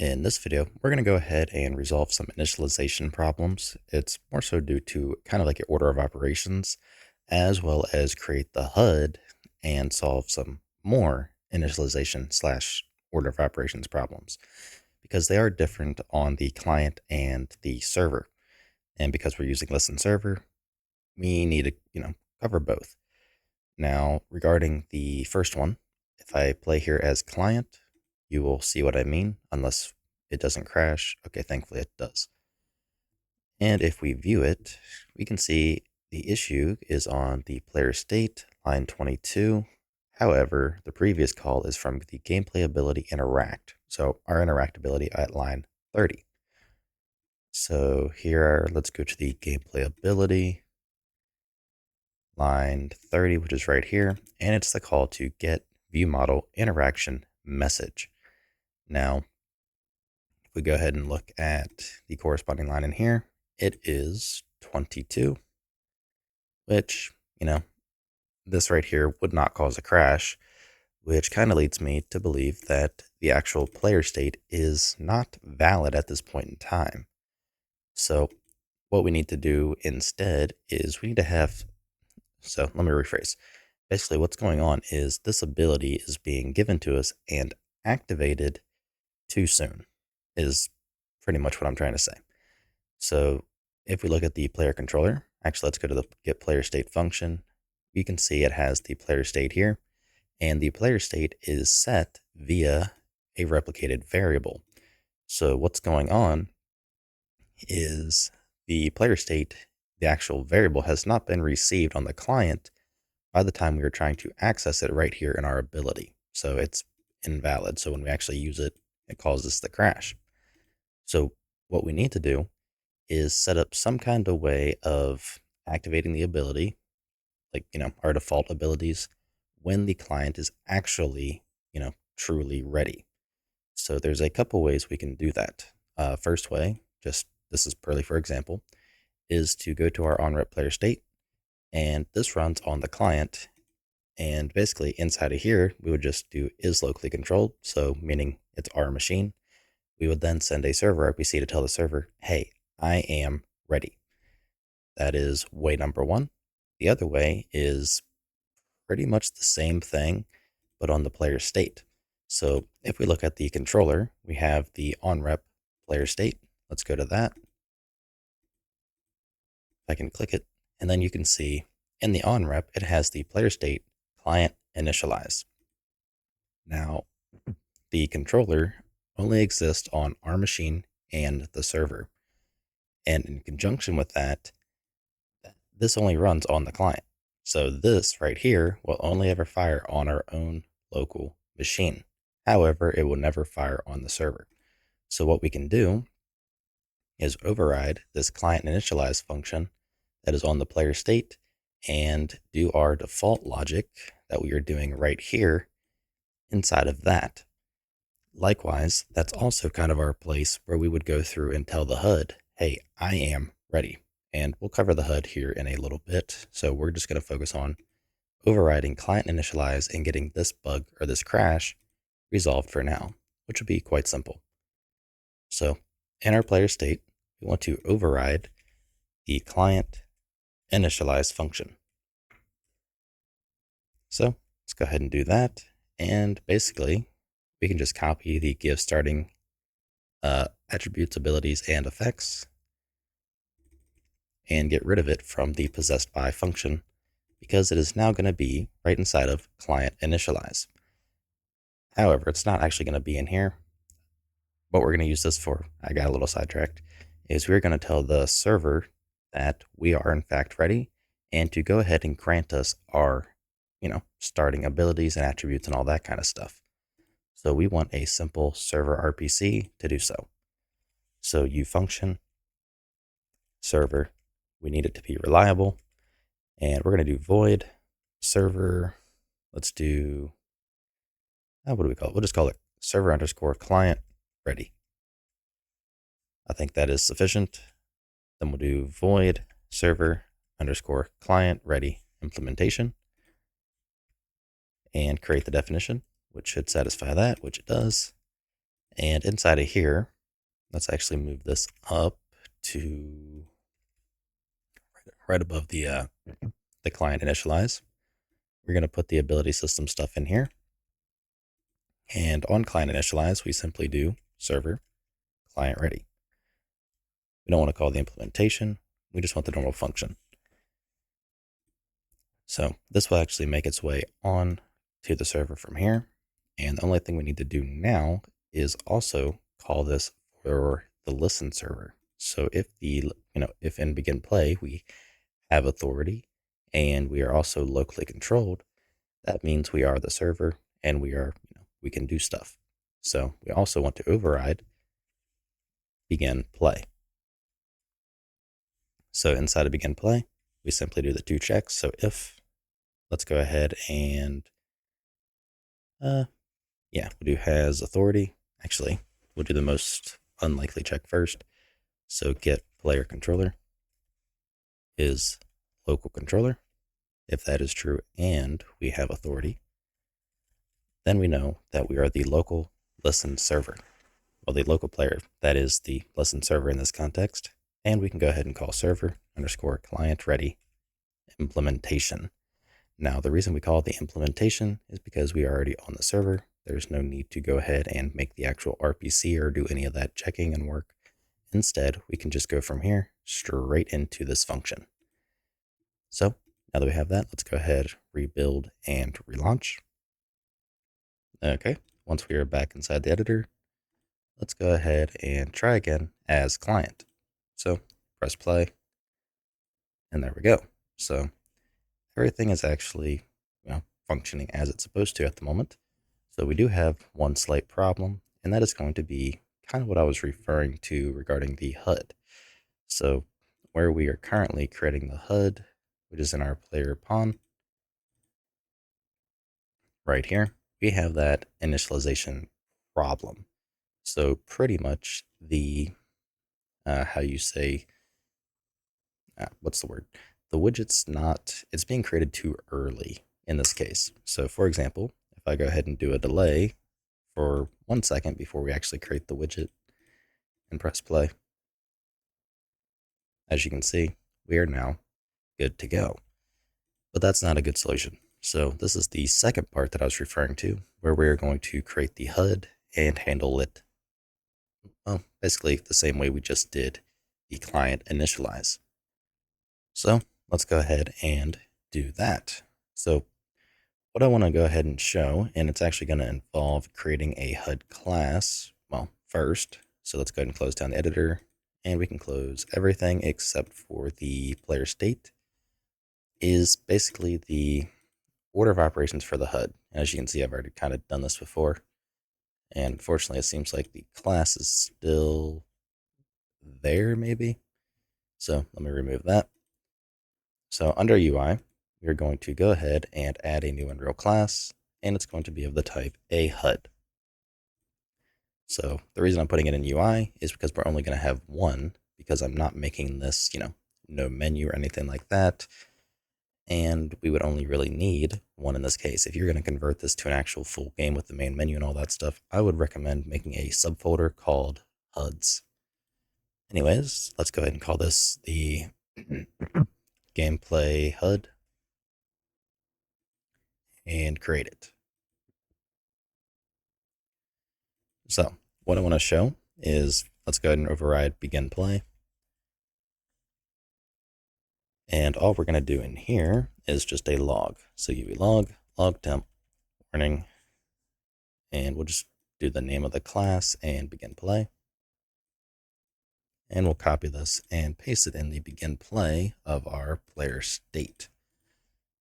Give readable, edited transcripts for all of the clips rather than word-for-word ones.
In this video, we're going to go ahead and resolve some initialization problems. It's more so due to kind of like an order of operations, as well as create the HUD and solve some more initialization slash order of operations problems because they are different on the client and the server. And because we're using listen server, we need to, cover both. Now, regarding the first one, if I play here as client, you will see what I mean, unless it doesn't crash. Okay, thankfully it does. And if we view it, we can see the issue is on the player state, line 22. However, the previous call is from the gameplay ability interact. So our interactability at line 30. So here, let's go to the gameplay ability, line 30, which is right here. And it's the call to get view model interaction message. Now, if we go ahead and look at the corresponding line in here, it is 22, which, this right here would not cause a crash, which kind of leads me to believe that the actual player state is not valid at this point in time. So what we need to do instead is we need to have, so let me rephrase. Basically what's going on is this ability is being given to us and activated too soon is pretty much what I'm trying to say. So if we look at the player controller, actually let's go to the get player state function. You can see it has the player state here, and the player state is set via a replicated variable. So what's going on is the player state, the actual variable, has not been received on the client by the time we are trying to access it right here in our ability. So it's invalid. So when we actually use it, it causes the crash. So what we need to do is set up some kind of way of activating the ability, like, our default abilities, when the client is actually, truly ready. So there's a couple ways we can do that. First way, just this is purely for example, is to go to our onRep player state, and this runs on the client. And basically inside of here, we would just do is locally controlled. So meaning it's our machine. We would then send a server RPC to tell the server, hey, I am ready. That is way number one. The other way is pretty much the same thing, but on the player state. So if we look at the controller, we have the onRep player state. Let's go to that. I can click it, and then you can see in the onRep, it has the player state client initialize. Now, the controller only exists on our machine and the server. And in conjunction with that, this only runs on the client. So this right here will only ever fire on our own local machine. However, it will never fire on the server. So what we can do is override this client initialize function that is on the player state and do our default logic that we are doing right here inside of that. Likewise, that's also kind of our place where we would go through and tell the HUD, hey, I am ready. And we'll cover the HUD here in a little bit. So we're just going to focus on overriding client initialize and getting this bug or this crash resolved for now, which would be quite simple. So in our player state, we want to override the client initialize function. So let's go ahead and do that. And basically, we can just copy the give starting attributes, abilities, and effects and get rid of it from the possessed by function because it is now going to be right inside of client initialize. However, it's not actually going to be in here. What we're going to use this for, I got a little sidetracked, is we're going to tell the server that we are in fact ready and to go ahead and grant us our, starting abilities and attributes and all that kind of stuff. So we want a simple server RPC to do so. So U function, server, we need it to be reliable. And we're going to do void server. Let's do, what do we call it? We'll just call it server underscore client ready. I think that is sufficient. Then we'll do void server underscore client ready implementation and create the definition, which should satisfy that, which it does. And inside of here, let's actually move this up to right above the client initialize. We're going to put the ability system stuff in here. And on client initialize, we simply do server client ready. We don't want to call the implementation. We just want the normal function. So this will actually make its way on to the server from here. And the only thing we need to do now is also call this for the listen server. So if if in begin play, we have authority and we are also locally controlled, that means we are the server and we can do stuff. So we also want to override begin play. So inside of begin play, we simply do the two checks. So if, let's go ahead and, we'll do has authority. Actually, we'll do the most unlikely check first. So get player controller is local controller. If that is true and we have authority, then we know that we are the local listen server. Well, the local player, that is the listen server in this context. And we can go ahead and call server underscore client ready implementation. Now, the reason we call it the implementation is because we are already on the server. There's no need to go ahead and make the actual RPC or do any of that checking and work. Instead, we can just go from here straight into this function. So now that we have that, let's go ahead, rebuild and relaunch. Okay, once we are back inside the editor, let's go ahead and try again as client. So press play, and there we go. So everything is actually functioning as it's supposed to at the moment. So we do have one slight problem, and that is going to be kind of what I was referring to regarding the HUD. So where we are currently creating the HUD, which is in our player pawn, right here, we have that initialization problem. So pretty much the, what's the word? The widget's it's being created too early in this case. So for example, if I go ahead and do a delay for 1 second before we actually create the widget and press play, as you can see, we are now good to go. But that's not a good solution. So this is the second part that I was referring to, where we're going to create the HUD and handle it, well, basically the same way we just did the client initialize. So let's go ahead and do that. So what I want to go ahead and show, and it's actually going to involve creating a HUD class, well, first. So let's go ahead and close down the editor, and we can close everything except for the player state, is basically the order of operations for the HUD. And as you can see, I've already kind of done this before. And unfortunately, it seems like the class is still there, maybe. So let me remove that. So under UI, we're going to go ahead and add a new Unreal class, and it's going to be of the type a HUD. So the reason I'm putting it in UI is because we're only going to have one, because I'm not making this, no menu or anything like that. And we would only really need one in this case. If you're going to convert this to an actual full game with the main menu and all that stuff, I would recommend making a subfolder called HUDs. Anyways, let's go ahead and call this the gameplay HUD and create it. So what I want to show is, let's go ahead and override begin play. And all we're going to do in here is just a log. So UE log temp, warning, and we'll just do the name of the class and begin play. And we'll copy this and paste it in the begin play of our player state.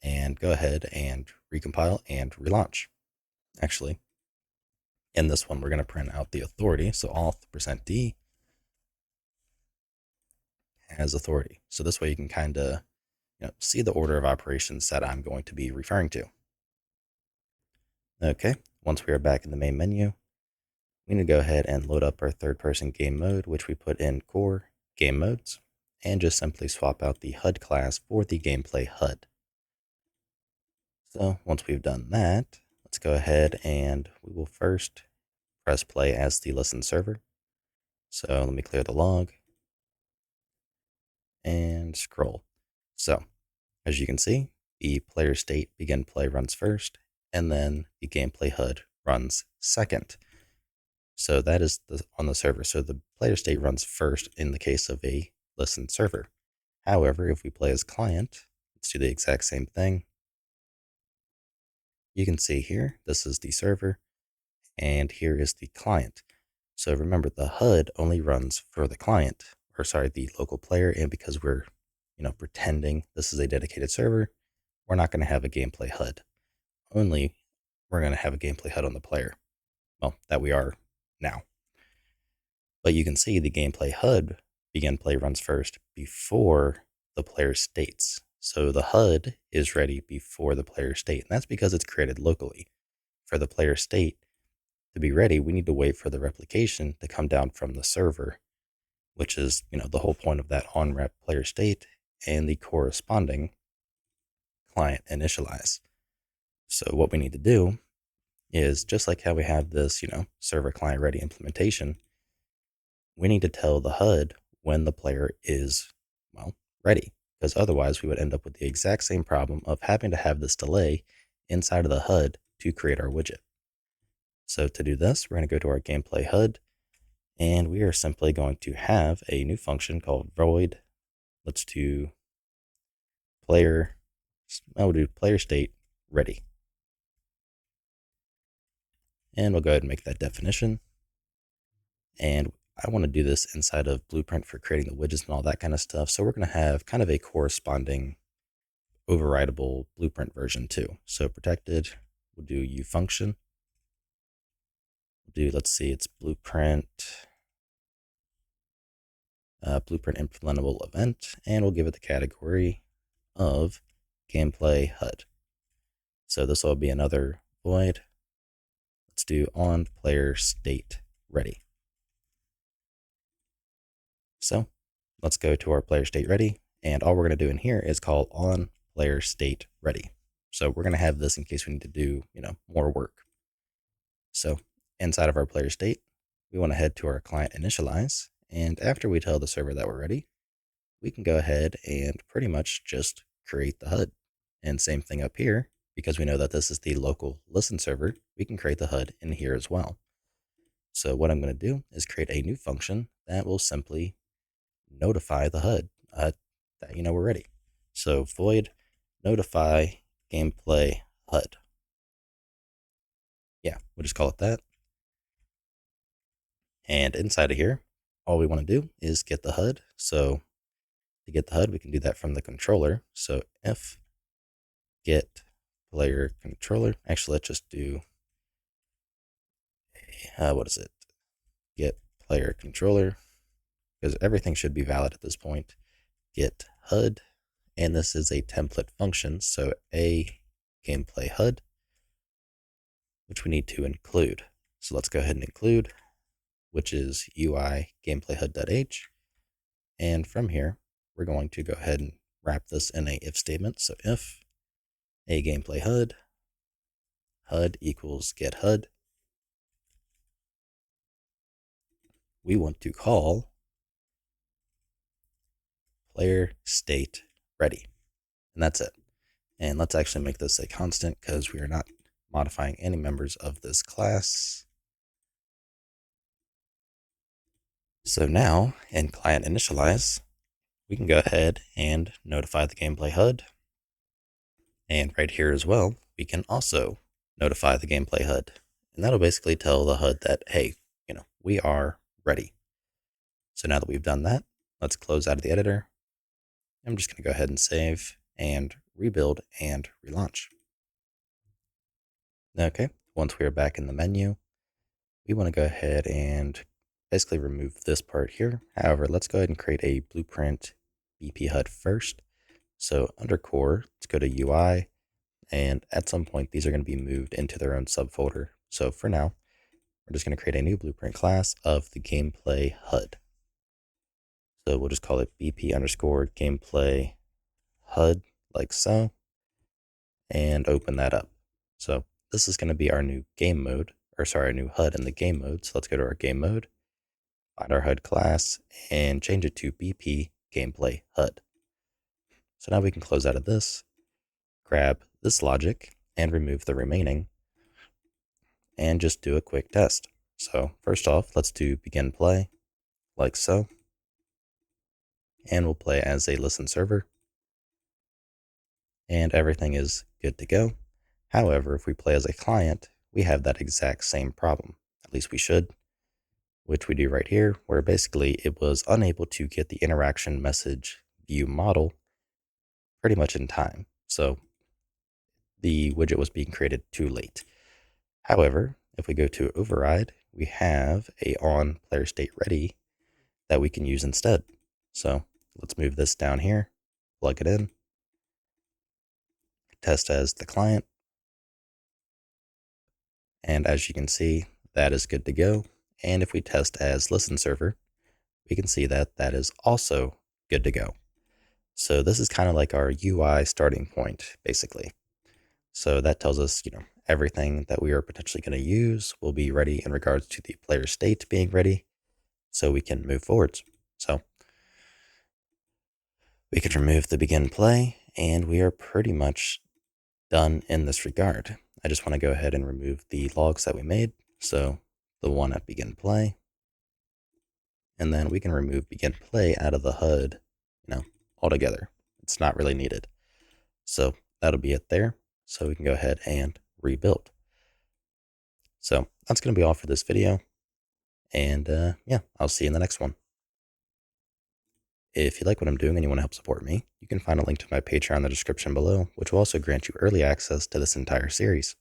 And go ahead and recompile and relaunch. Actually, in this one, we're going to print out the authority. So auth%d has authority. So this way you can kind of see the order of operations that I'm going to be referring to. Okay, once we are back in the main menu, we need to go ahead and load up our third-person game mode, which we put in core game modes, and just simply swap out the HUD class for the gameplay HUD. So once we've done that, let's go ahead and we will first press play as the listen server. So let me clear the log and scroll. So as you can see, the player state begin play runs first, and then the gameplay HUD runs second. So that is on the server. So the player state runs first in the case of a listen server. However, if we play as client, let's do the exact same thing. You can see here, this is the server, and here is the client. So remember, the HUD only runs for the client, or sorry, the local player. And because we're, pretending this is a dedicated server, we're not going to have a gameplay HUD. Only we're going to have a gameplay HUD on the player. Well, that we are now. But you can see the gameplay HUD begin play runs first before the player states. So the HUD is ready before the player state. And that's because it's created locally. For the player state to be ready, we need to wait for the replication to come down from the server, which is, the whole point of that on-rep player state and the corresponding client initialize. So what we need to do is, just like how we have this, server client ready implementation, we need to tell the HUD when the player is, ready, because otherwise we would end up with the exact same problem of having to have this delay inside of the HUD to create our widget. So to do this, we're going to go to our gameplay HUD, and we are simply going to have a new function called void. Let's do player state ready. And we'll go ahead and make that definition. And I want to do this inside of Blueprint for creating the widgets and all that kind of stuff. So we're going to have kind of a corresponding overridable Blueprint version too. So protected, we'll do U function. We'll do, let's see, it's Blueprint implementable event, and we'll give it the category of gameplay HUD. So this will be another void. Let's do on player state ready. So let's go to our player state ready, and all we're going to do in here is call on player state ready. So we're going to have this in case we need to do, more work. So inside of our player state, we want to head to our client initialize, and after we tell the server that we're ready, we can go ahead and pretty much just create the HUD. And same thing up here, because we know that this is the local listen server, we can create the HUD in here as well. So what I'm going to do is create a new function that will simply notify the HUD that we're ready. So void notify gameplay HUD. Yeah, we'll just call it that. And inside of here, all we want to do is get the HUD. So to get the HUD, we can do that from the controller. So if get player controller, actually let's just do get player controller, because everything should be valid at this point. Get HUD, and this is a template function, so a gameplay HUD, which we need to include. So let's go ahead and include, which is UI gameplay HUD.h. And from here, we're going to go ahead and wrap this in a if statement. So if a gameplay HUD equals get HUD, we want to call player state ready. And that's it. And let's actually make this a constant because we are not modifying any members of this class. So now in client initialize, we can go ahead and notify the gameplay HUD. And right here as well, we can also notify the gameplay HUD. And that'll basically tell the HUD that, hey, we are ready. So now that we've done that, let's close out of the editor. I'm just going to go ahead and save and rebuild and relaunch. Okay, once we are back in the menu, we want to go ahead and basically remove this part here. However, let's go ahead and create a Blueprint BP HUD first. So under core, let's go to UI, and at some point these are going to be moved into their own subfolder. So for now, we're just going to create a new Blueprint class of the gameplay HUD. So we'll just call it BP underscore gameplay HUD, like so, and open that up. So this is going to be our new game mode. a new HUD in the game mode. So let's go to our game mode, find our HUD class, and change it to BP gameplay HUD. So now we can close out of this, grab this logic, and remove the remaining, and just do a quick test. So first off, let's do begin play, like so, and we'll play as a listen server, and everything is good to go. However, if we play as a client, we have that exact same problem. At least we should, which we do right here, where basically it was unable to get the interaction message view model pretty much in time. So the widget was being created too late. However, if we go to override, we have a on player state ready that we can use instead. So let's move this down here, plug it in, test as the client. And as you can see, that is good to go. And if we test as listen server, we can see that that is also good to go. So this is kind of like our UI starting point, basically. So that tells us, everything that we are potentially going to use will be ready in regards to the player state being ready, so we can move forwards. So we could remove the begin play, and we are pretty much done in this regard. I just want to go ahead and remove the logs that we made. So the one at begin play, and then we can remove begin play out of the HUD, altogether. It's not really needed. So that'll be it there. So we can go ahead and rebuild. So that's going to be all for this video. And yeah, I'll see you in the next one. If you like what I'm doing and you want to help support me, you can find a link to my Patreon in the description below, which will also grant you early access to this entire series.